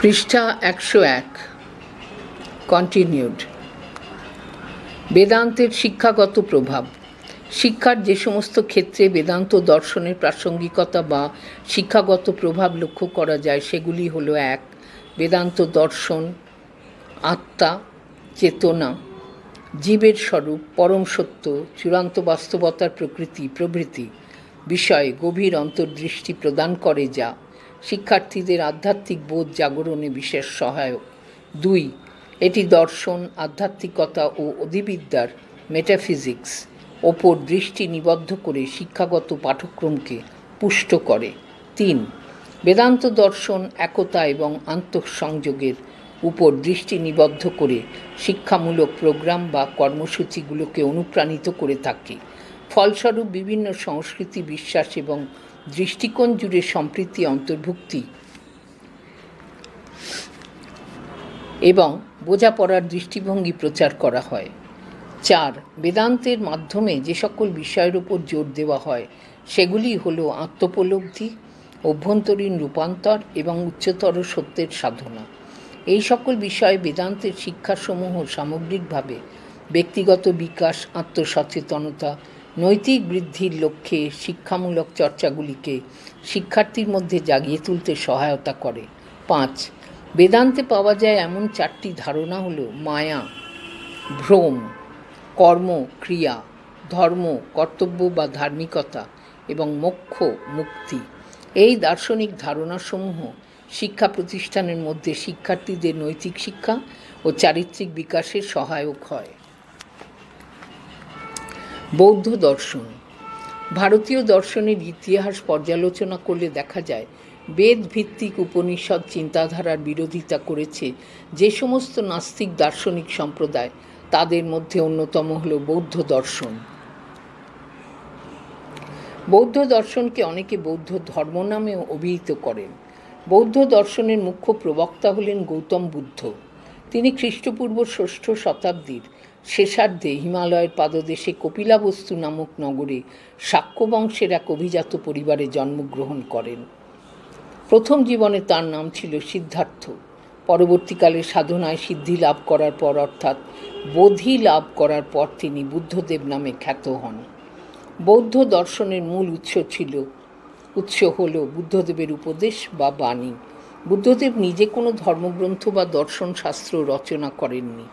পৃষ্ঠা 101 কন্টিনিউড। বেদান্তের শিক্ষাগত প্রভাব। শিক্ষার যে সমস্ত ক্ষেত্রে বেদান্ত দর্শনের প্রাসঙ্গিকতা বা শিক্ষাগত প্রভাব লক্ষ্য করা যায় সেগুলি হলো: 1. বেদান্ত দর্শন আত্মা, চেতনা, জীবের স্বরূপ, পরম সত্য, চূড়ান্ত বাস্তবতার প্রকৃতি প্রভৃতি বিষয়ে গভীর অন্তর্দৃষ্টি প্রদান করে, যা শিক্ষার্থীদের আধ্যাত্মিক বোধ জাগরণে বিশেষ সহায়ক। 2. এটি দর্শন, আধ্যাত্মিকতা ও অধিবিদ্যার মেটাফিজিক্স ওপর দৃষ্টি নিবদ্ধ করে শিক্ষাগত পাঠ্যক্রমকে পুষ্ট করে। 3. বেদান্ত দর্শন একতা এবং আন্তঃসংযোগের উপর দৃষ্টি নিবদ্ধ করে শিক্ষামূলক প্রোগ্রাম বা কর্মসূচিগুলোকে অনুপ্রাণিত করে থাকে। ফলস্বরূপ বিভিন্ন সংস্কৃতি, বিশ্বাস এবং দৃষ্টিকোণ জুড়ে সম্প্রীতি, অন্তর্ভুক্তি এবং বোঝাপড়ার দৃষ্টিভঙ্গি প্রচার করা হয়। 4. বেদান্তের মাধ্যমে যে সকল বিষয়ের উপর জোর দেওয়া হয় সেগুলি হলো আত্মোপলব্ধি, অভ্যন্তরীণ রূপান্তর এবং উচ্চতর সত্যের সাধনা। এই সকল বিষয়ে বেদান্তের শিক্ষাসমূহ সামগ্রিকভাবে ব্যক্তিগত বিকাশ, আত্মসচেতনতা, নৈতিক বৃদ্ধির লক্ষ্যে শিক্ষামূলক চর্চাগুলিকে শিক্ষার্থীর মধ্যে জাগিয়ে তুলতে সহায়তা করে। 5. বেদান্তে পাওয়া যায় এমন 4টি ধারণা হলো: মায়া, ভ্রম, কর্ম, ক্রিয়া, ধর্ম, কর্তব্য বা ধার্মিকতা এবং মোক্ষ, মুক্তি। এই দার্শনিক ধারণাসমূহ শিক্ষা প্রতিষ্ঠানের মধ্যে শিক্ষার্থীদের নৈতিক শিক্ষা ও চারিত্রিক বিকাশের সহায়ক হয়। বৌদ্ধ দর্শন। ভারতীয় দর্শনের ইতিহাস পর্যালোচনা করলে দেখা যায়, বেদ ভিত্তিক উপনিষদ চিন্তাধারার বিরোধিতা করেছে যে সমস্ত নাস্তিক দার্শনিক সম্প্রদায়। তাদের মধ্যে অন্যতম হল বৌদ্ধ দর্শন। বৌদ্ধ দর্শনকে অনেকে বৌদ্ধ ধর্ম নামেও অভিহিত করেন। বৌদ্ধ দর্শনের মুখ্য প্রবক্তা হলেন গৌতম বুদ্ধ। তিনি খ্রিস্টপূর্ব 6ষ্ঠ শতাব্দীর শেষার্ধে হিমালয়ের পাদদেশে কপিলাবস্তু নামক নগরে শাক্য বংশের এক অভিজাত পরিবারে জন্মগ্রহণ করেন। প্রথম জীবনে তার নাম ছিল সিদ্ধার্থ। পরবর্তীকালে সাধনায় সিদ্ধি লাভ করার পর, অর্থাৎ বোধি লাভ করার পর, তিনি বুদ্ধদেব নামে খ্যাত হন। বৌদ্ধ দর্শনের মূল উৎস হল বুদ্ধদেবের উপদেশ বা বাণী। বুদ্ধদেব নিজে কোনো ধর্মগ্রন্থ বা দর্শন শাস্ত্র রচনা করেননি,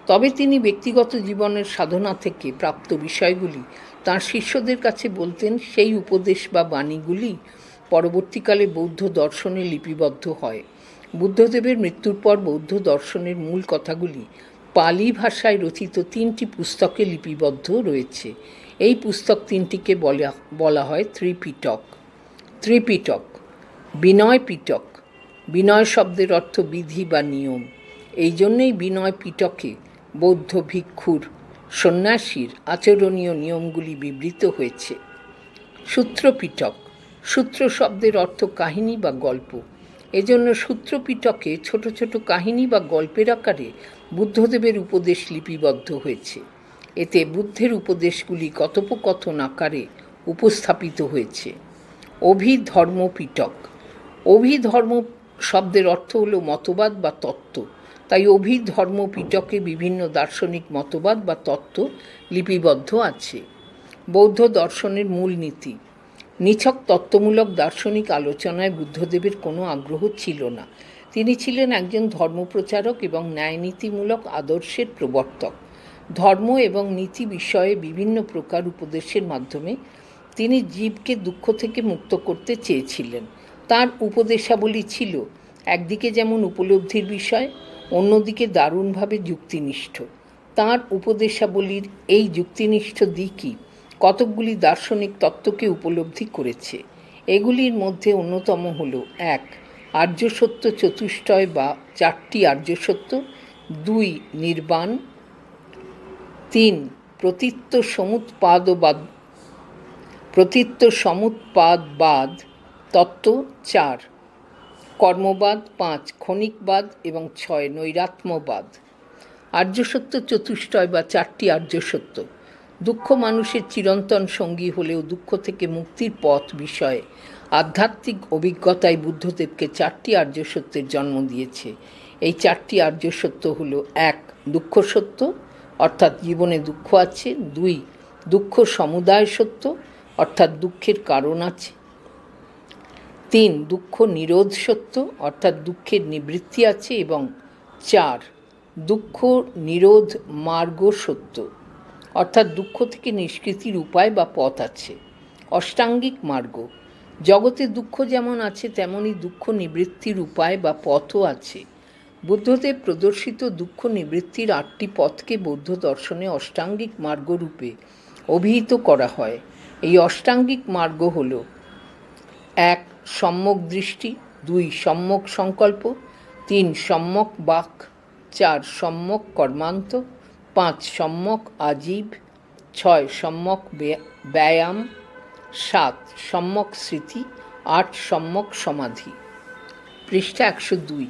তবে তিনি ব্যক্তিগত জীবনের সাধনা থেকে প্রাপ্ত বিষয়গুলি তাঁর শিষ্যদের কাছে বলতেন। সেই উপদেশ বা বাণীগুলি পরবর্তীকালে বৌদ্ধ দর্শনে লিপিবদ্ধ হয়। বুদ্ধদেবের মৃত্যুর পর বৌদ্ধ দর্শনের মূল কথাগুলি পালি ভাষায় রচিত 3টি পুস্তকে লিপিবদ্ধ রয়েছে। এই পুস্তক 3টিকে বলা হয় ত্রিপিটক। ত্রিপিটক, বিনয় পিটক। বিনয় শব্দের অর্থ বিধি বা নিয়ম। এই জন্যই বিনয় পিটকে বৌদ্ধ ভিক্ষুর, সন্ন্যাসীর আচরণীয় নিয়মগুলি বিবৃত হয়েছে। সূত্রপিটক, সূত্র শব্দের অর্থ কাহিনী বা গল্প। এজন্য সূত্রপিটকে ছোট ছোট কাহিনী বা গল্পের আকারে বুদ্ধদেবের উপদেশ লিপিবদ্ধ হয়েছে। এতে বুদ্ধের উপদেশগুলি কথোপকথন আকারে উপস্থাপিত হয়েছে। অভিধর্মপিটক, অভিধর্ম শব্দের অর্থ হল মতবাদ বা তত্ত্ব, তাই অভিধর্মপিটকে বিভিন্ন দার্শনিক মতবাদ বা তত্ত্ব লিপিবদ্ধ আছে। বৌদ্ধ দর্শনের মূল নীতি। নিছক তত্ত্বমূলক দার্শনিক আলোচনায় বুদ্ধদেবের কোনো আগ্রহ ছিল না। তিনি ছিলেন একজন ধর্মপ্রচারক এবং ন্যায়নীতিমূলক আদর্শের প্রবর্তক। ধর্ম এবং নীতি বিষয়ে বিভিন্ন প্রকার উপদেশের মাধ্যমে তিনি জীবকে দুঃখ থেকে মুক্ত করতে চেয়েছিলেন। তার উপদেশাবলী ছিল একদিকে যেমন উপলব্ধির বিষয়, অন্যদিকে দারুণভাবে যুক্তিনিষ্ঠ। তার উপদেশাবলীর এই যুক্তিনিষ্ঠ দিকই কতকগুলি দার্শনিক তত্ত্বকে উপলব্ধি করেছে। এগুলির মধ্যে অন্যতম হল: 1. আর্যসত্য চতুষ্টয় বা 4টি আর্যসত্য। 2. নির্বাণ। 3. প্রতীত্য সমুৎপাদবাদ তত্ত্ব। 4. কর্মবাদ। 5. ক্ষণিকবাদ এবং 6. নৈরাত্ম্যবাদ। আর্যসত্য চতুষ্টয় বা 4টি আর্যসত্য। দুঃখ মানুষের চিরন্তন সঙ্গী হলেও দুঃখ থেকে মুক্তির পথ বিষয়ে আধ্যাত্মিক অভিজ্ঞতায় বুদ্ধদেবকে 4টি আর্য সত্যের জন্ম দিয়েছে। এই 4টি আর্য সত্য হল: 1. দুঃখ সত্য, অর্থাৎ জীবনে দুঃখ আছে। 2. দুঃখ সমুদায় সত্য, অর্থাৎ দুঃখের কারণ আছে। 3. দুঃখ নিরোধ সত্য, অর্থাৎ দুঃখের নিবৃত্তি আছে। এবং 4. দুঃখ নিরোধ মার্গ সত্য, অর্থাৎ দুঃখ থেকে নিষ্কৃতির উপায় বা পথ আছে। অষ্টাঙ্গিক মার্গ: জগতে দুঃখ যেমন আছে তেমনি দুঃখ নিবৃত্তির উপায় বা পথও আছে। বুদ্ধদেব প্রদর্শিত দুঃখ নিবৃত্তির 8টি পথকে বৌদ্ধ দর্শনে অষ্টাঙ্গিক মার্গ রূপে অভিহিত করা হয়। এই অষ্টাঙ্গিক মার্গ হল: 1. সম্যক দৃষ্টি, 2. সম্যক সংকল্প, 3. সম্যক বাক, 4. সম্যক কর্মান্ত, 5. সম্যক আজীব, 6. সম্যক ব্যায়াম, 7. সম্যক স্মৃতি, 8. সম্যক সমাধি। পৃষ্ঠা 102।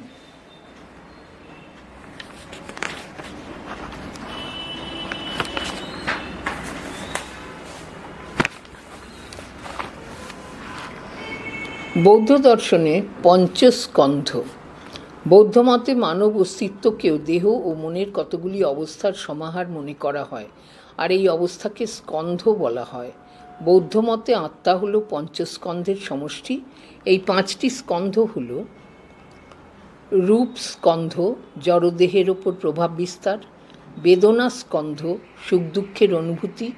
বৌদ্ধ দর্শনে পঞ্চস্কন্ধ। বৌদ্ধ মতে মানব অস্তিত্বকেও দেহ ও মনের কতগুলি অবস্থার সমাহার মনে করা হয়, আর এই অবস্থাকে স্কন্ধ বলা হয়। বৌদ্ধ মতে আত্মা হল পঞ্চস্কন্ধের সমষ্টি। এই 5টি স্কন্ধ হল: রূপ স্কন্ধ, জড়দেহের ওপর প্রভাব বিস্তার; বেদনা স্কন্ধ, সুখ দুঃখের অনুভূতি;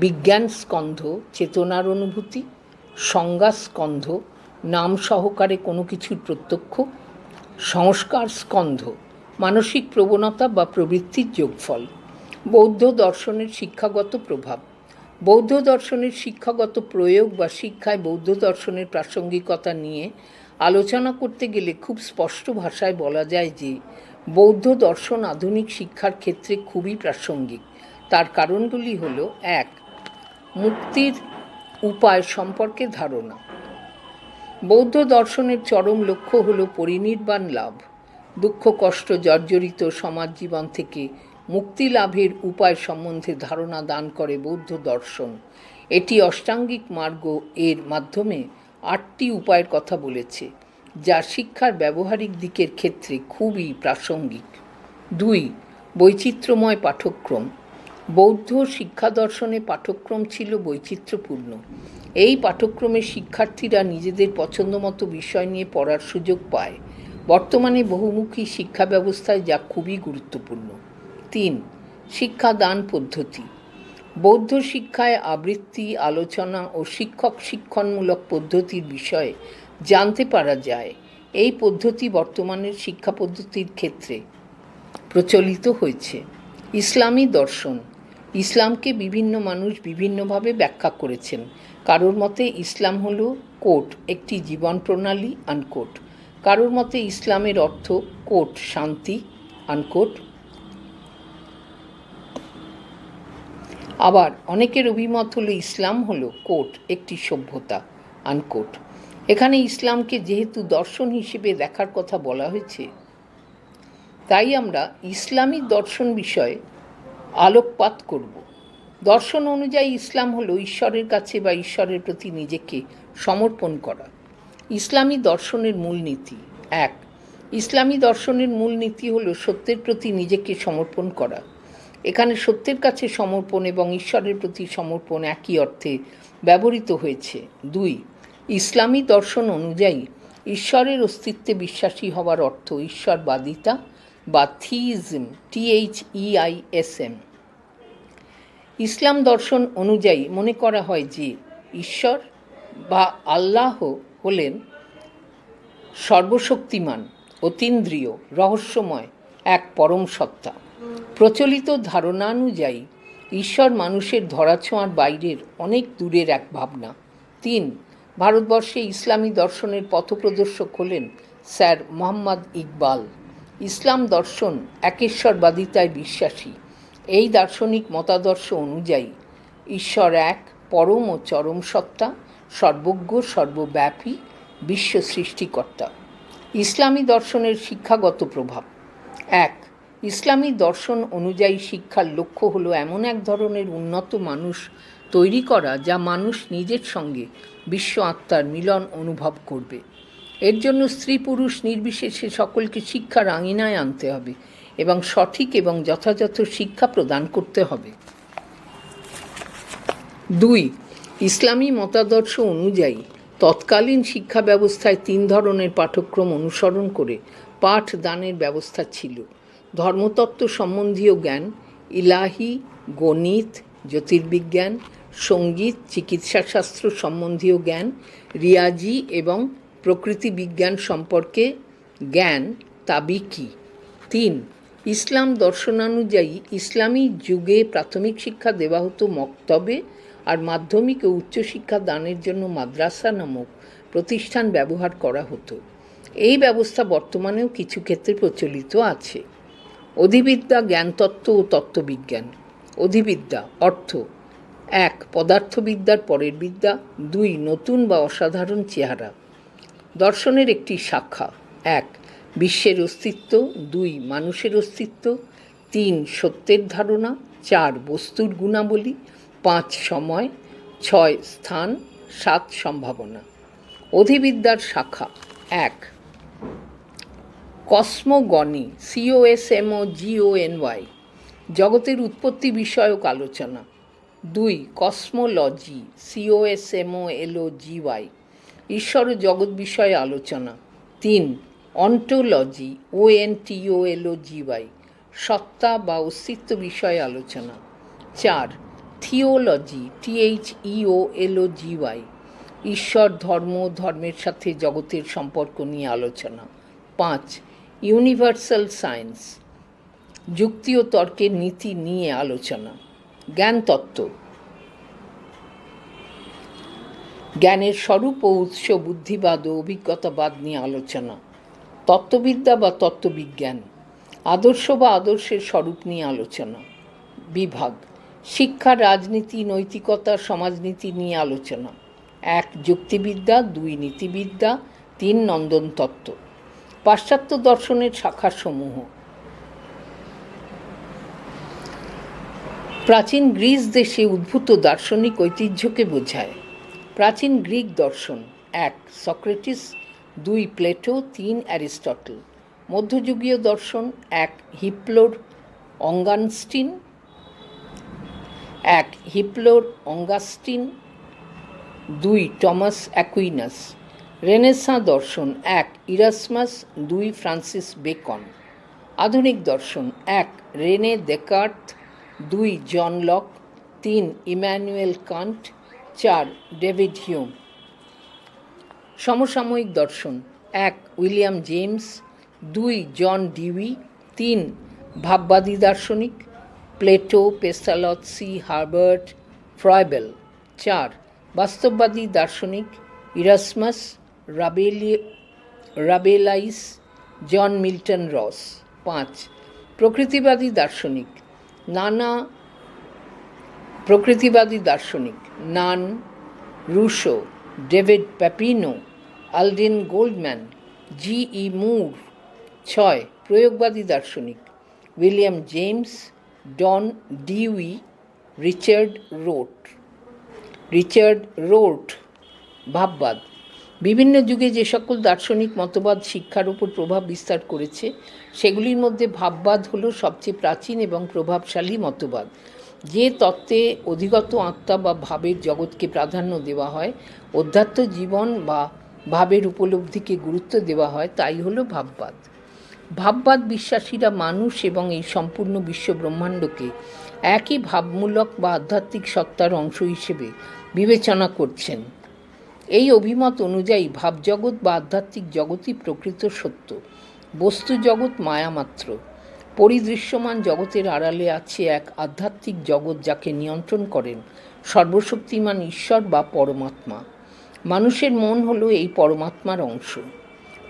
বিজ্ঞান স্কন্ধ, চেতনার অনুভূতি; সংজ্ঞা স্কন্ধ, নাম সহকারে কোনো কিছুর প্রত্যক্ষ; সংস্কার স্কন্ধ, মানসিক প্রবণতা বা প্রবৃত্তির যোগফল। বৌদ্ধ দর্শনের শিক্ষাগত প্রভাব। বৌদ্ধ দর্শনের শিক্ষাগত প্রয়োগ বা শিক্ষায় বৌদ্ধ দর্শনের প্রাসঙ্গিকতা নিয়ে আলোচনা করতে গেলে খুব স্পষ্ট ভাষায় বলা যায় যে বৌদ্ধ দর্শন আধুনিক শিক্ষার ক্ষেত্রে খুবই প্রাসঙ্গিক। তার কারণগুলি হল: 1. মুক্তির উপায় সম্পর্কে ধারণা। বৌদ্ধ দর্শনের চরম লক্ষ্য হল পরিনির্বাণ লাভ। দুঃখ কষ্ট জর্জরিত সমাজ জীবন থেকে মুক্তি লাভের উপায় সম্বন্ধে ধারণা দান করে বৌদ্ধ দর্শন। এটি অষ্টাঙ্গিক মার্গ এর মাধ্যমে 8টি উপায়ের কথা বলেছে, যা শিক্ষার ব্যবহারিক দিকের ক্ষেত্রে খুবই প্রাসঙ্গিক। 2. বৈচিত্র্যময় পাঠ্যক্রম। বৌদ্ধ শিক্ষা দর্শনে পাঠ্যক্রম ছিল বৈচিত্র্যপূর্ণ। এই পাঠ্যক্রমে শিক্ষার্থীরা নিজেদের পছন্দমতো বিষয় নিয়ে পড়ার সুযোগ পায়। বর্তমানে বহুমুখী শিক্ষা ব্যবস্থায় যা খুবই গুরুত্বপূর্ণ। 3. শিক্ষাদান পদ্ধতি। বৌদ্ধ শিক্ষায় আবৃত্তি, আলোচনা ও শিক্ষক শিক্ষণমূলক পদ্ধতির বিষয়ে জানতে পারা যায়। এই পদ্ধতি বর্তমানের শিক্ষা পদ্ধতির ক্ষেত্রে প্রচলিত হয়েছে। ইসলামী দর্শন। ইসলামকে বিভিন্ন মানুষ বিভিন্নভাবে ব্যাখ্যা করেছেন। কারোর মতে ইসলাম হল কোট একটি জীবন প্রণালী আনকোট। কারোর মতে ইসলামের অর্থ কোট শান্তি আনকোট। আবার অনেকের অভিমত হলো ইসলাম হলো কোট একটি সভ্যতা আনকোট। এখানে ইসলামকে যেহেতু দর্শন হিসেবে দেখার কথা বলা হয়েছে, তাই আমরা ইসলামী দর্শন বিষয়ে আলোকপাত করব। দর্শন অনুযায়ী ইসলাম হলো ঈশ্বরের কাছে বা ঈশ্বরের প্রতি নিজেকে সমর্পণ করা। ইসলামী দর্শনের মূলনীতি। 1. ইসলামী দর্শনের মূলনীতি হলো সত্যের প্রতি নিজেকে সমর্পণ করা। এখানে সত্যের কাছে সমর্পণ এবং ঈশ্বরের প্রতি সমর্পণ একই অর্থে ব্যবহৃত হয়েছে। 2. ইসলামী দর্শন অনুযায়ী ঈশ্বরের অস্তিত্বে বিশ্বাসী হওয়ার অর্থ ঈশ্বরবাদিতা বা থিইজম, THEISM। ইসলাম দর্শন অনুযায়ী মনে করা হয় যে ঈশ্বর বা আল্লাহ হলেন সর্বশক্তিমান, অতীন্দ্রিয়, রহস্যময় এক পরম সত্তা। প্রচলিত ধারণানুযায়ী ঈশ্বর মানুষের ধরাছোঁয়ার বাইরের অনেক দূরের এক ভাবনা। 3. ভারতবর্ষে ইসলামী দর্শনের পথপ্রদর্শক হলেন স্যার মোহাম্মদ ইকবাল। ইসলাম দর্শন একেশ্বরবাদিতায় বিশ্বাসী। এই দার্শনিক মতাদর্শ অনুযায়ী ঈশ্বর এক, পরম ও চরম সত্তা, সর্বজ্ঞ, সর্বব্যাপী, বিশ্ব সৃষ্টিকর্তা। ইসলামী দর্শনের শিক্ষাগত প্রভাব। 1. ইসলামী দর্শন অনুযায়ী শিক্ষার লক্ষ্য হলো এমন এক ধরনের উন্নত মানুষ তৈরি করা, যা মানুষ নিজের সঙ্গে বিশ্ব আত্মার মিলন অনুভব করবে। এর জন্য স্ত্রী পুরুষ নির্বিশেষে সকলকে শিক্ষার আঙিনায় আনতে হবে এবং সঠিক এবং যথাযথ শিক্ষা প্রদান করতে হবে। 2. ইসলামী মতাদর্শ অনুযায়ী তৎকালীন শিক্ষা ব্যবস্থায় 3 ধরনের পাঠ্যক্রম অনুসরণ করে পাঠ দানের ব্যবস্থা ছিল: ধর্মতত্ত্ব সম্বন্ধীয় জ্ঞান, ইলাহি, গণিত, জ্যোতির্বিজ্ঞান, সঙ্গীত, চিকিৎসাশাস্ত্র সম্বন্ধীয় জ্ঞান, রিয়াজি এবং প্রকৃতি বিজ্ঞান সম্পর্কে জ্ঞান তাবিকি। 3. ইসলাম দর্শনানুযায়ী ইসলামী যুগে প্রাথমিক শিক্ষা দেওয়া হতো মক্তবে, আর মাধ্যমিক ও উচ্চশিক্ষা দানের জন্য মাদ্রাসা নামক প্রতিষ্ঠান ব্যবহার করা হতো। এই ব্যবস্থা বর্তমানেও কিছু ক্ষেত্রে প্রচলিত আছে। অধিবিদ্যা, জ্ঞানতত্ত্ব ও তত্ত্ববিজ্ঞান। অধিবিদ্যা অর্থ: 1. পদার্থবিদ্যার পরের বিদ্যা। 2. নতুন বা অসাধারণ চেহারা। দর্শনের একটি শাখা: 1. বিশ্বের অস্তিত্ব। 2. মানুষের অস্তিত্ব। 3. সত্যের ধারণা। 4. বস্তুর গুণাবলী। 5. সময়। 6. স্থান। 7. সম্ভাবনা। অধিবিদ্যার শাখা: 1. কসমোগনি, COSMOGONY, জগতের উৎপত্তি বিষয়ক আলোচনা। 2. কসমোলজি, COSMOLOGY, ঈশ্বর ও জগৎ বিষয়ে আলোচনা। 3. অন্টোলজি, ONTOLOGY, সত্তা বা অস্তিত্ব বিষয়ে আলোচনা। 4. থিওলজি, THEOLOGY, ঈশ্বর, ধর্ম, ধর্মের সাথে জগতের সম্পর্ক নিয়ে আলোচনা। 5. ইউনিভার্সাল সায়েন্স, যুক্তি ও তর্কের নীতি নিয়ে আলোচনা। জ্ঞানতত্ত্ব, জ্ঞানের স্বরূপ ও উৎস, বুদ্ধিবাদ ও অভিজ্ঞতাবাদ নিয়ে আলোচনা। তত্ত্ববিদ্যা বা তত্ত্ববিজ্ঞান, আদর্শ বা আদর্শের স্বরূপ নিয়ে আলোচনা। বিভাগ: শিক্ষা, রাজনীতি, নৈতিকতা, সমাজনীতি নিয়ে আলোচনা। 1. যুক্তিবিদ্যা। 2. নীতিবিদ্যা। 3. নন্দন তত্ত্ব। পাশ্চাত্য দর্শনের শাখাসমূহ: প্রাচীন গ্রিস দেশে উদ্ভূত দার্শনিক ঐতিহ্যকে বোঝায়। প্রাচীন গ্রিক দর্শন: 1. সক্রেটিস। 2. প্লেটো। 3. অ্যারিস্টটল। মধ্যযুগীয় দর্শন: 1. হিপ্লোর অঙ্গাস্টিন। 2. Thomas Aquinas. রেনেসাঁ দর্শন: 1. ইরাসমাস। 2. Francis Bacon. আধুনিক দর্শন: 1. Rene Descartes. 2. John Locke. 3. Immanuel Kant. 4. David Hume. সমসাময়িক দর্শন: 1. William James. 2. John Dewey. 3. ভাববাদী দার্শনিক: প্লেটো, পেস্টালৎসি, হার্বার্ট, ফ্রয়েবেল। 4. বাস্তববাদী দার্শনিক: ইরাসমাস, রাবেলাইস, জন মিল্টন রস। 5. প্রকৃতিবাদী দার্শনিক: নান, Rousseau, David Papineau, Alden Goldman, G.E. Moore. 6. প্রয়োগবাদী দার্শনিক: William James, John Dewey, Richard Rorty. ভাববাদ: বিভিন্ন যুগে যে সকল দার্শনিক মতবাদ শিক্ষার উপর প্রভাব বিস্তার করেছে সেগুলির মধ্যে ভাববাদ হল সবচেয়ে প্রাচীন এবং প্রভাবশালী মতবাদ। যে তত্ত্বে অধিগত আত্মা বা ভাবের জগৎকে প্রাধান্য দেওয়া হয়, অধ্যাত্ম জীবন বা ভাবের উপলব্ধিকে গুরুত্ব দেওয়া হয়, তাই হল ভাববাদ। ভাববাদ বিশ্বাসীরা মানুষ এবং এই সম্পূর্ণ বিশ্ব ব্রহ্মাণ্ডকে একই ভাবমূলক বা আধ্যাত্মিক সত্তার অংশ হিসেবে বিবেচনা করছেন। এই অভিমত অনুযায়ী ভাবজগৎ বা আধ্যাত্মিক জগৎই প্রকৃত সত্য, বস্তু জগৎ মায়ামাত্র। পরিদৃশ্যমান জগতের আড়ালে আছে এক আধ্যাত্মিক জগৎ, যাকে নিয়ন্ত্রণ করেন সর্বশক্তিমান ঈশ্বর বা পরমাত্মা। মানুষের মন হলো এই পরমাত্মার অংশ।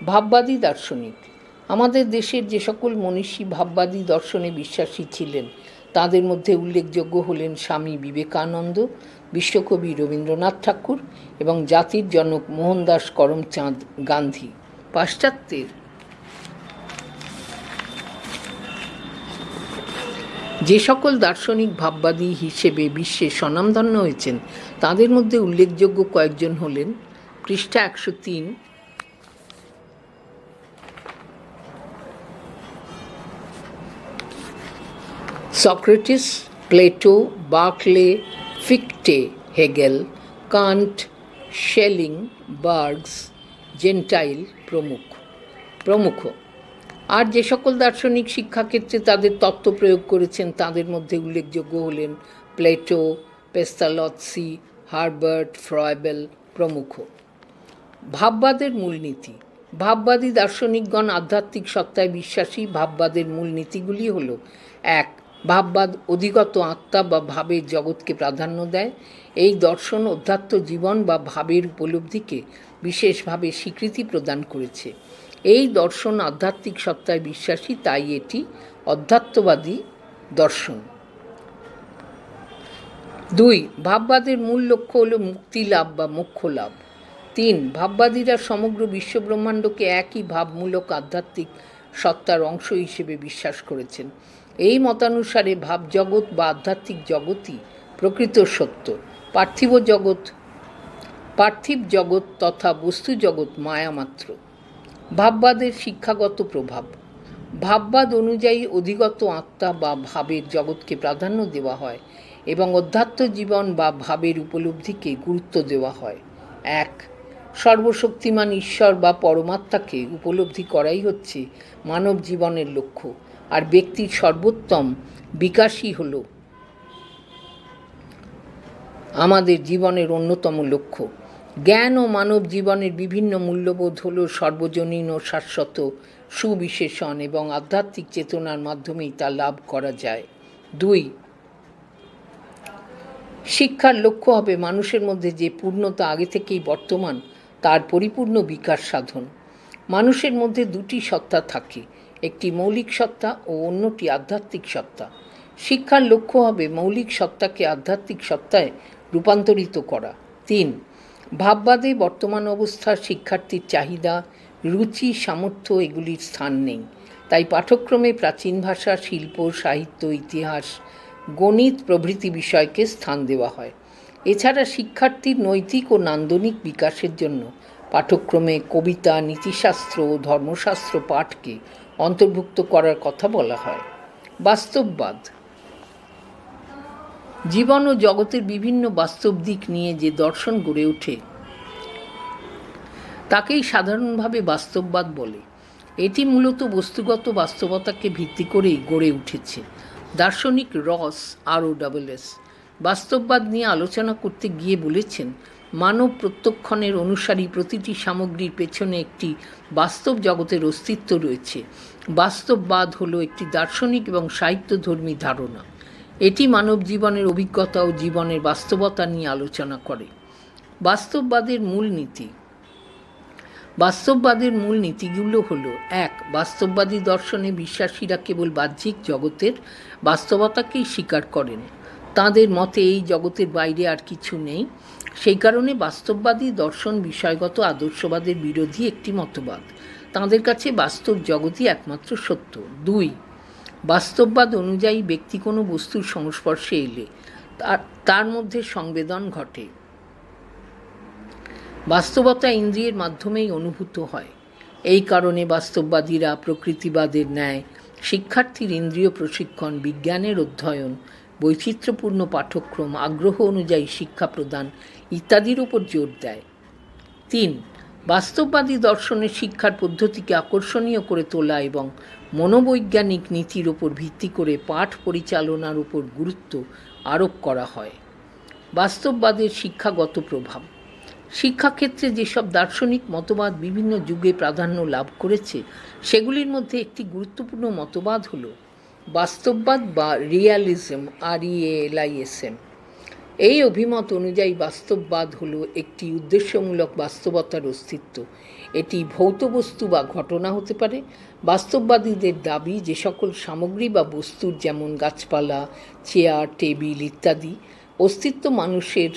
ভাববাদী দার্শনিক: আমাদের দেশের যে সকল মনীষী ভাববাদী দর্শনে বিশ্বাসী ছিলেন তাদের মধ্যে উল্লেখযোগ্য হলেন স্বামী বিবেকানন্দ, বিশ্বকবি রবীন্দ্রনাথ ঠাকুর এবং জাতির জনক মোহনদাস করমচাঁদ গান্ধী। পাশ্চাত্যের যে সকল দার্শনিক ভাববাদী হিসেবে বিশ্বে স্বনামধন্য হয়েছেন তাদের মধ্যে উল্লেখযোগ্য কয়েকজন হলেন: পৃষ্ঠা 103, Socrates, Plato, Berkeley, Fichte, Hegel, Kant, Schelling, Bergson, Gentile প্রমুখ। আর যে সকল দার্শনিক শিক্ষাক্ষেত্রে তাদের তত্ত্ব প্রয়োগ করেছেন তাদের মধ্যে উল্লেখযোগ্য হলেন প্লেটো, পেস্তালৎসি, হার্বার্ট, ফ্রয়েবেল প্রমুখ। ভাববাদের মূলনীতি। ভাববাদী দার্শনিকগণ আধ্যাত্মিক সত্তায় বিশ্বাসী। ভাববাদের মূলনীতিগুলি হল: 1. ভাববাদ অধিগত আত্মা বা ভাবের জগৎকে প্রাধান্য দেয়। এই দর্শন অধ্যাত্ম জীবন বা ভাবের উপলব্ধিকে বিশেষভাবে স্বীকৃতি প্রদান করেছে। এই দর্শন আধ্যাত্মিক সত্তায় বিশ্বাসী, তাই এটি অধ্যাত্মবাদী দর্শন। 2. ভাববাদের মূল লক্ষ্য হল মুক্তি লাভ বা মোক্ষ লাভ। 3. ভাববাদীরা সমগ্র বিশ্বব্রহ্মাণ্ডকে একই ভাবমূলক আধ্যাত্মিক সত্তার অংশ হিসেবে বিশ্বাস করেছেন। এই মতানুসারে ভাবজগৎ বা আধ্যাত্মিক জগৎই প্রকৃত সত্য। পার্থিব জগৎ তথা বস্তু জগৎ মায়া মাত্র। ভাববাদের শিক্ষাগত প্রভাব। ভাববাদ অনুযায়ী অধিগত আত্মা বা ভাবের জগৎকে প্রাধান্য দেওয়া হয় এবং অধ্যাত্ম জীবন বা ভাবের উপলব্ধিকে গুরুত্ব দেওয়া হয়। 1. সর্বশক্তিমান ঈশ্বর বা পরমাত্মাকে উপলব্ধি করাই হচ্ছে মানব জীবনের লক্ষ্য, আর ব্যক্তির সর্বোত্তম বিকাশই হল আমাদের জীবনের অন্যতম লক্ষ্য। জ্ঞান ও মানব জীবনের বিভিন্ন মূল্যবোধ হল সর্বজনীন ও শাশ্বত সুবিশেষণ এবং আধ্যাত্মিক চেতনার মাধ্যমেই তা লাভ করা যায়। 2. শিক্ষার লক্ষ্য হবে মানুষের মধ্যে যে পূর্ণতা আগে থেকেই বর্তমান তার পরিপূর্ণ বিকাশ সাধন। মানুষের মধ্যে দুটি সত্তা থাকে, একটি মৌলিক সত্তা ও অন্যটি আধ্যাত্মিক সত্তা। শিক্ষার লক্ষ্য হবে মৌলিক সত্তাকে আধ্যাত্মিক সত্তায় রূপান্তরিত করা। 3. ভাববাদে বর্তমান অবস্থার শিক্ষার্থীর চাহিদা, রুচি, সামর্থ্য এগুলির স্থান নেই, তাই পাঠ্যক্রমে প্রাচীন ভাষা, শিল্প, সাহিত্য, ইতিহাস, গণিত প্রভৃতি বিষয়কে স্থান দেওয়া হয়। এছাড়া শিক্ষার্থীর নৈতিক ও নান্দনিক বিকাশের জন্য পাঠ্যক্রমে কবিতা, নীতিশাস্ত্র ও ধর্মশাস্ত্র পাঠকে অন্তর্ভুক্ত করার কথা বলা হয়। বাস্তববাদ। জীবন ও জগতের বিভিন্ন বাস্তব দিক নিয়ে যে দর্শন গড়ে ওঠে তাকেই সাধারণভাবে বাস্তববাদ বলে। এটি মূলত বস্তুগত বাস্তবতাকে ভিত্তি করেই গড়ে উঠেছে। দার্শনিক রস ROSS বাস্তববাদ নিয়ে আলোচনা করতে গিয়ে বলেছেন, মানব প্রত্যক্ষণের অনুসারী প্রতিটি সামগ্রীর পেছনে একটি বাস্তব জগতের অস্তিত্ব রয়েছে। বাস্তববাদ হলো একটি দার্শনিক এবং সাহিত্যধর্মী ধারণা। এটি মানব জীবনের অভিজ্ঞতা ও জীবনের বাস্তবতা নিয়ে আলোচনা করে। বাস্তববাদের মূলনীতি। বাস্তববাদের মূল নীতিগুলো হলো: 1. বাস্তববাদী দর্শনে বিশ্বাসীরা কেবল বাহ্যিক জগতের বাস্তবতাকেই স্বীকার করেন। তাঁদের মতে এই জগতের বাইরে আর কিছু নেই। সেই কারণে বাস্তববাদী দর্শন বিষয়গত আদর্শবাদের বিরোধী একটি মতবাদ। তাঁদের কাছে বাস্তব জগৎই একমাত্র সত্য। 2. বাস্তববাদ অনুযায়ী ব্যক্তি কোনো বস্তুর সংস্পর্শে এলে তার মধ্যে সংবেদন ঘটে। বাস্তবতা ইন্দ্রিয়ের মাধ্যমেই অনুভূত হয়। এই কারণে বাস্তববাদীরা প্রকৃতিবাদের ন্যায় শিক্ষার্থীর ইন্দ্রিয় প্রশিক্ষণ, বিজ্ঞানের অধ্যয়ন, বৈচিত্র্যপূর্ণ পাঠ্যক্রম, আগ্রহ অনুযায়ী শিক্ষা প্রদান ইত্যাদির উপর জোর দেয়। 3. বাস্তববাদী দর্শনের শিক্ষার পদ্ধতিকে আকর্ষণীয় করে তোলা এবং মনোবৈজ্ঞানিক নীতির উপর ভিত্তি করে পাঠ পরিচালনার উপর গুরুত্ব আরোপ করা হয়। বাস্তববাদের শিক্ষাগত প্রভাব। শিক্ষাক্ষেত্রে যেসব দার্শনিক মতবাদ বিভিন্ন যুগে প্রাধান্য লাভ করেছে সেগুলির মধ্যে একটি গুরুত্বপূর্ণ মতবাদ হল বাস্তববাদ বা রিয়ালিজম, REALISM। এই অভিমত অনুযায়ী বাস্তববাদ হল একটি উদ্দেশ্যমূলক বাস্তবতার অস্তিত্ব। এটি ভৌত বস্তু বা ঘটনা হতে পারে। বাস্তববাদীদের দাবি যে সকল সামগ্রী বা বস্তুর, যেমন গাছপালা, চেয়ার, টেবিল ইত্যাদি অস্তিত্ব মানুষের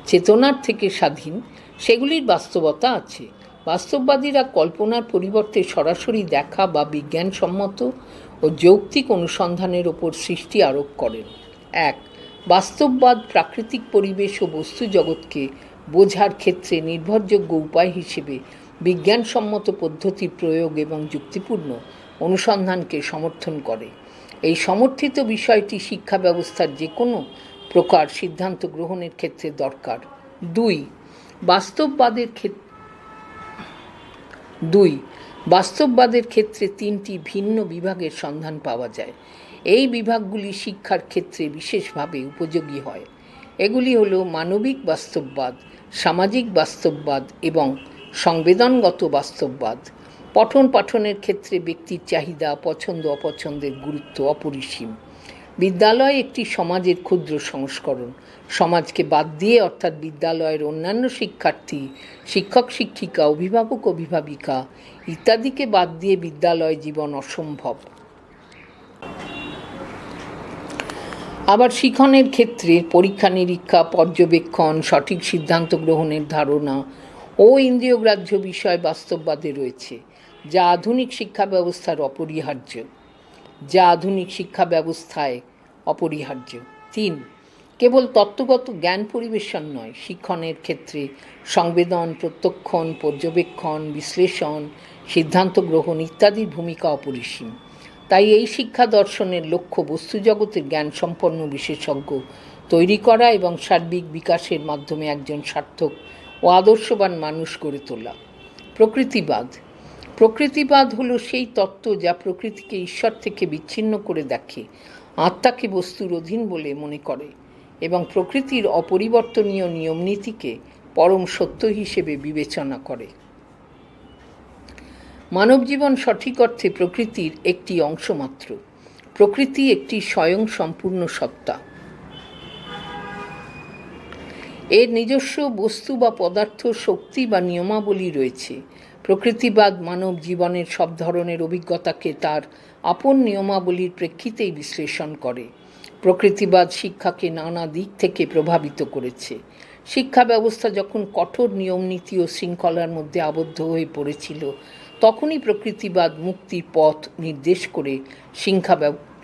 চেতনার থেকে স্বাধীন, সেগুলির বাস্তবতা আছে। বাস্তববাদীরা কল্পনার পরিবর্তে সরাসরি দেখা বা বিজ্ঞানসম্মত ও যৌক্তিক অনুসন্ধানের ওপর সৃষ্টি আরোপ করেন। 1. বাস্তববাদ প্রাকৃতিক পরিবেশ ও বস্তু জগৎকে বোঝার ক্ষেত্রে নির্ভরযোগ্য উপায় হিসেবে বিজ্ঞানসম্মত পদ্ধতির প্রয়োগ এবং যুক্তিপূর্ণ অনুসন্ধানকে সমর্থন করে। এই সমর্থিত বিষয়টি শিক্ষা ব্যবস্থার যে কোনো প্রকার সিদ্ধান্ত গ্রহণের ক্ষেত্রে দরকার। 2. বাস্তববাদের ক্ষেত্রে 3টি ভিন্ন বিভাগের সন্ধান পাওয়া যায়। এই বিভাগগুলি শিক্ষার ক্ষেত্রে বিশেষভাবে উপযোগী হয়। এগুলি হল মানবিক বাস্তববাদ, সামাজিক বাস্তববাদ এবং সংবেদনগত বাস্তববাদ। পঠন পাঠনের ক্ষেত্রে ব্যক্তির চাহিদা, পছন্দ অপছন্দের গুরুত্ব অপরিসীম। বিদ্যালয় একটি সমাজের ক্ষুদ্র সংস্করণ। সমাজকে বাদ দিয়ে অর্থাৎ বিদ্যালয়ের অন্যান্য শিক্ষার্থী, শিক্ষক শিক্ষিকা, অভিভাবক অভিভাবিকা ইত্যাদিকে বাদ দিয়ে বিদ্যালয় জীবন অসম্ভব। আবার শিক্ষণের ক্ষেত্রে পরীক্ষা নিরীক্ষা, পর্যবেক্ষণ, সঠিক সিদ্ধান্ত গ্রহণের ধারণা ও ইন্দ্রিয়গ্রাহ্য বিষয় বাস্তববাদে রয়েছে, যা আধুনিক শিক্ষা ব্যবস্থায় অপরিহার্য। 3. কেবল তত্ত্বগত জ্ঞান পরিবেশন নয়, শিক্ষণের ক্ষেত্রে সংবেদন, প্রত্যক্ষণ, পর্যবেক্ষণ, বিশ্লেষণ, সিদ্ধান্ত গ্রহণ ইত্যাদির ভূমিকা অপরিসীম। তাই এই শিক্ষা দর্শনের লক্ষ্য বস্তুজগতের জ্ঞানসম্পন্ন বিশেষজ্ঞ তৈরি করা এবং সার্বিক বিকাশের মাধ্যমে একজন সার্থক ও আদর্শবান মানুষ গড়ে তোলা। প্রকৃতিবাদ হলো সেই তত্ত্ব যা প্রকৃতিকে ঈশ্বর থেকে বিচ্ছিন্ন করে দেখে, আত্মাকে বস্তুর অধীন বলে মনে করে এবং প্রকৃতির অপরিবর্তনীয় নিয়মনীতিকে পরম সত্য হিসেবে বিবেচনা করে। মানব জীবন সঠিক অর্থে প্রকৃতির একটি অংশ মাত্র। প্রকৃতি একটি স্বয়ং সম্পূর্ণ সত্তা। এর নিজস্ব বস্তু বা পদার্থ, শক্তি বা নিয়মাবলী রয়েছে। প্রকৃতিবাদ মানব জীবনের সব ধরনের অভিজ্ঞতাকে তার আপন নিয়মাবলীর প্রেক্ষিতেই বিশ্লেষণ করে। প্রকৃতিবাদ শিক্ষাকে নানা দিক থেকে প্রভাবিত করেছে। শিক্ষা ব্যবস্থা যখন কঠোর নিয়মনীতি ও শৃঙ্খলার মধ্যে আবদ্ধ হয়ে পড়েছিল, তখনই প্রকৃতিবাদ মুক্তির পথ নির্দেশ করে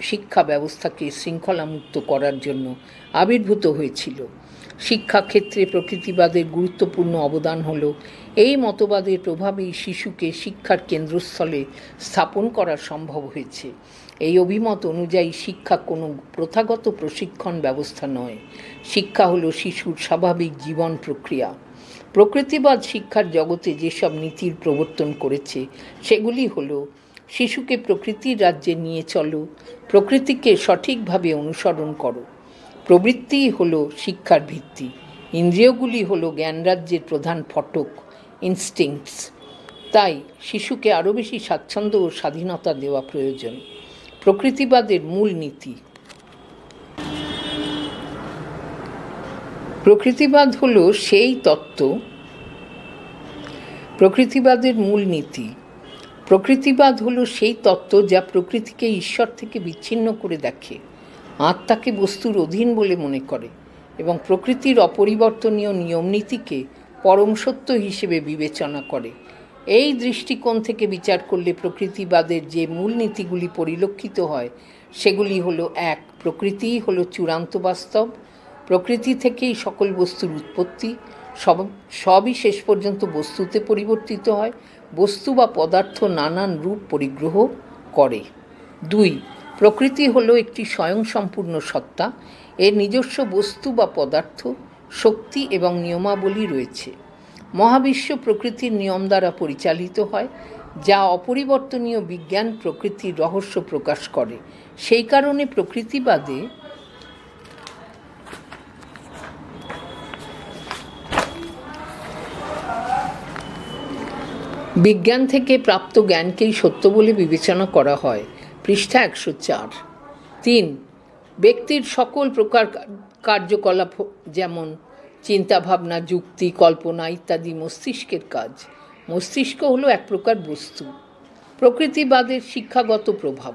শিক্ষা ব্যবস্থাকে শৃঙ্খলামুক্ত করার জন্য আবির্ভূত হয়েছিল। শিক্ষাক্ষেত্রে প্রকৃতিবাদের গুরুত্বপূর্ণ অবদান হল এই মতবাদের প্রভাবেই শিশুকে শিক্ষার কেন্দ্রস্থলে স্থাপন করা সম্ভব হয়েছে। এই অভিমত অনুযায়ী শিক্ষা কোনো প্রথাগত প্রশিক্ষণ ব্যবস্থা নয়। শিক্ষা হলো শিশুর স্বাভাবিক জীবন প্রক্রিয়া। প্রকৃতিবাদ শিক্ষার জগতে যেসব নীতির প্রবর্তন করেছে সেগুলি হলো: শিশুকে প্রকৃতির রাজ্যে নিয়ে চলো, প্রকৃতিকে সঠিকভাবে অনুসরণ করো। প্রবৃত্তি হলো শিক্ষার ভিত্তি। ইন্দ্রিয়গুলি হলো জ্ঞানরাজ্যের প্রধান ফটক, ইনস্টিংক্টস। তাই শিশুকে আরও বেশি স্বাচ্ছন্দ্য ও স্বাধীনতা দেওয়া প্রয়োজন। প্রকৃতিবাদের মূল নীতি। প্রকৃতিবাদ হলো সেই তত্ত্ব। প্রকৃতিবাদের মূল নীতি। প্রকৃতিবাদ হলো সেই তত্ত্ব যা প্রকৃতিকে ঈশ্বর থেকে বিচ্ছিন্ন করে দেখে, আত্মাকে বস্তুর অধীন বলে মনে করে এবং প্রকৃতির অপরিবর্তনীয় নিয়মনীতিকে পরম সত্য হিসেবে বিবেচনা করে। এই দৃষ্টিকোণ থেকে বিচার করলে প্রকৃতিবাদের যে মূল নীতিগুলি পরিলক্ষিত হয় সেগুলি হলো: 1. প্রকৃতিই হলো চূড়ান্ত বাস্তব। প্রকৃতি থেকেই সকল বস্তুর উৎপত্তি। সবই শেষ পর্যন্ত বস্তুতে পরিবর্তিত হয়। বস্তু বা পদার্থ নানান রূপ পরিগ্রহ করে। 2. প্রকৃতি হলো একটি স্বয়ংসম্পূর্ণ সত্তা। এর নিজস্ব বস্তু বা পদার্থ, শক্তি এবং নিয়মাবলী রয়েছে। মহাবিশ্ব প্রকৃতির নিয়ম দ্বারা পরিচালিত হয়, যা অপরিবর্তনীয় বিজ্ঞান প্রকৃতির রহস্য প্রকাশ করে। সেই কারণে প্রকৃতিবাদে বিজ্ঞান থেকে প্রাপ্ত জ্ঞানকেই সত্য বলে বিবেচনা করা হয়। পৃষ্ঠা 104। 3. ব্যক্তির সকল প্রকার কার্যকলাপ, যেমন চিন্তাভাবনা, যুক্তি, কল্পনা ইত্যাদি মস্তিষ্কের কাজ। মস্তিষ্ক হলো এক প্রকার বস্তু। প্রকৃতিবাদের শিক্ষাগত প্রভাব।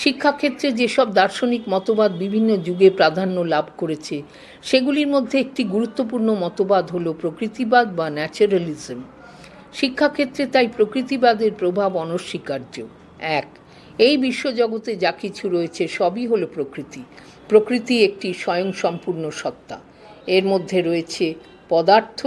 শিক্ষাক্ষেত্রে যেসব দার্শনিক মতবাদ বিভিন্ন যুগে প্রাধান্য লাভ করেছে সেগুলির মধ্যে একটি গুরুত্বপূর্ণ মতবাদ হলো প্রকৃতিবাদ বা ন্যাচারালিজম। শিক্ষাক্ষেত্রে তাই প্রকৃতিবাদের প্রভাব অনস্বীকার্য। 1. এই বিশ্বজগতে যা কিছু রয়েছে সবই হলো প্রকৃতি। প্রকৃতি একটি স্বয়ংসম্পূর্ণ সত্তা। এর মধ্যে রয়েছে পদার্থ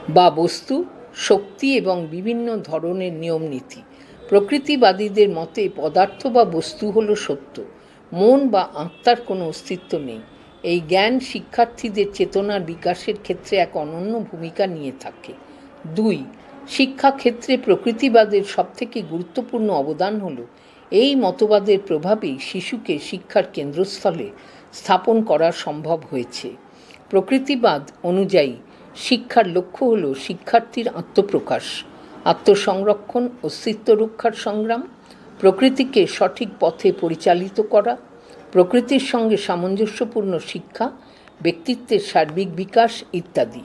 বা বস্তু, শক্তি এবং বিভিন্ন ধরনের নিয়মনীতি। প্রকৃতিবাদীদের মতে পদার্থ বা বস্তু হলো সত্য, মন বা আত্মার কোনো অস্তিত্ব নেই। এই জ্ঞান শিক্ষার্থীদের চেতনার বিকাশের ক্ষেত্রে এক অনন্য ভূমিকা নিয়ে থাকে। 2. শিক্ষাক্ষেত্রে প্রকৃতিবাদের সবথেকে গুরুত্বপূর্ণ অবদান হল এই মতবাদের প্রভাবেই শিশুকে শিক্ষার কেন্দ্রস্থলে স্থাপন করা সম্ভব হয়েছে। প্রকৃতিবাদ অনুযায়ী শিক্ষার লক্ষ্য হল শিক্ষার্থীর আত্মপ্রকাশ, আত্মসংরক্ষণ, অস্তিত্ব রক্ষার সংগ্রাম, প্রকৃতিকে সঠিক পথে পরিচালিত করা, প্রকৃতির সঙ্গে সামঞ্জস্যপূর্ণ শিক্ষা, ব্যক্তিত্বের সার্বিক বিকাশ ইত্যাদি।